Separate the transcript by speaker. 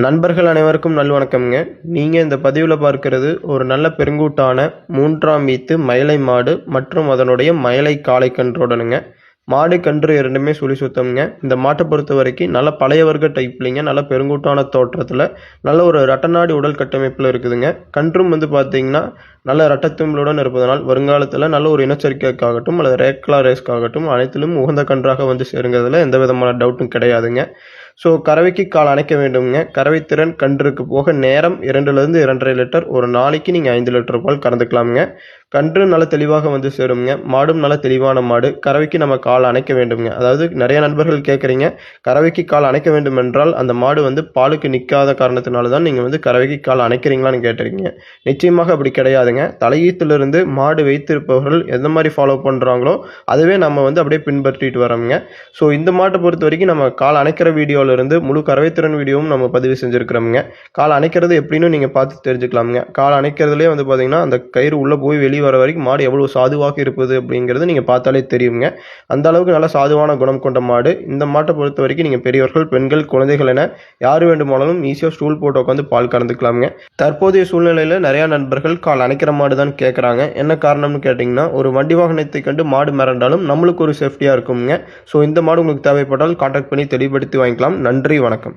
Speaker 1: நண்பர்கள் அனைவருக்கும் நல்வணக்கம்ங்க. நீங்கள் இந்த பதிவில் பார்க்கிறது ஒரு நல்ல பெருங்கூட்டான 3ஆம் வீத்து மயிலை மாடு மற்றும் அதனுடைய மயிலை காளை கன்றோடனுங்க. மாடு கன்று இரண்டுமே சுழி சுத்தம்ங்க. இந்த மாட்டை பொறுத்த வரைக்கும் நல்ல பழைய வர்க்க டைப்லிங்க, நல்ல பெருங்கூட்டான தோற்றத்தில் நல்ல ஒரு ரட்டநாடி உடல் கட்டமைப்பில் இருக்குதுங்க. கன்றும் பார்த்தீங்கன்னா நல்ல ரட்டத்தும்பலுடன் இருப்பதனால் வருங்காலத்தில் நல்ல ஒரு இனச்சரிக்கைக்காகட்டும் அல்லது ரேக்லா ரேஸ்க்காகட்டும் அனைத்திலும் உகந்த கன்றாக சேருங்கிறதுல எந்த விதமான டவுட்டும் கிடையாதுங்க. ஸோ கறவைக்கு கால் அணைக்க வேண்டுங்க. கறவை திறன் கன்றுக்கு போக நேரம் 2லிருந்து 2.5 லிட்டர், ஒரு நாளைக்கு நீங்கள் 5 லிட்டர் பால் கறந்துக்கலாமுங்க. கன்று நல்ல தெளிவாக சேருங்க. மாடும் நல்ல தெளிவான மாடு. கறவைக்கு நம்ம கால் அணைக்க வேண்டுங்க. அதாவது நிறைய நண்பர்கள் கேட்குறீங்க, கறவைக்கு கால் அணைக்க வேண்டும் என்றால் அந்த மாடு பாலுக்கு நிற்காத காரணத்தினால தான் நீங்கள் கறவைக்கு கால் அணைக்கிறீங்களான்னு கேட்டிருக்கீங்க. நிச்சயமாக அப்படி கிடையாதுங்க. தலையீத்திலிருந்து மாடு வைத்திருப்பவர்கள் எந்த மாதிரி ஃபாலோ பண்ணுறாங்களோ அதுவே நம்ம அப்படியே பின்பற்றிட்டு வரோங்க. ஸோ இந்த மாட்டை பொறுத்த வரைக்கும் நம்ம கால் அணைக்கிற வீடியோவிலிருந்து முழு கறவைத்திறன் வீடியோவும் நம்ம பதிவு செஞ்சுருக்கிறோமுங்க. கால் அணைக்கிறது எப்படின்னு நீங்கள் பார்த்து தெரிஞ்சுக்கலாமுங்க. கால் அணைக்கிறதுலேயே பார்த்தீங்கன்னா அந்த கயிறு உள்ளே போய் வெளியே வர வரைக்கும் மாடு எவ்வளோ சாதுவாக இருப்பது அப்படிங்கிறது நீங்கள் பார்த்தாலே தெரியுங்க. அந்த அளவுக்கு நல்ல சாதுவான குணம் கொண்ட மாடு. இந்த மாட்டை பொறுத்த வரைக்கும் நீங்கள் பெரியவர்கள், பெண்கள், குழந்தைகள் என யார் வேண்டுமானாலும் ஈஸியாக ஸ்டூல் போட்டு உட்காந்து பால் கறந்துக்கலாமுங்க. தற்போதைய சூழ்நிலையில் நிறையா நண்பர்கள் கால் அணைக்கிற மாடு தான் கேட்குறாங்க. என்ன காரணம்னு கேட்டிங்கன்னா, ஒரு வண்டி வாகனத்தை கண்டு மாடு மிரண்டாலும் நம்மளுக்கு ஒரு சேஃப்டியாக இருக்குங்க. ஸோ இந்த மாடு உங்களுக்கு தேவைப்பட்டால் கான்டாக்ட் பண்ணி தெளிவுபடுத்தி வாங்கிக்கலாம். நன்றி, வணக்கம்.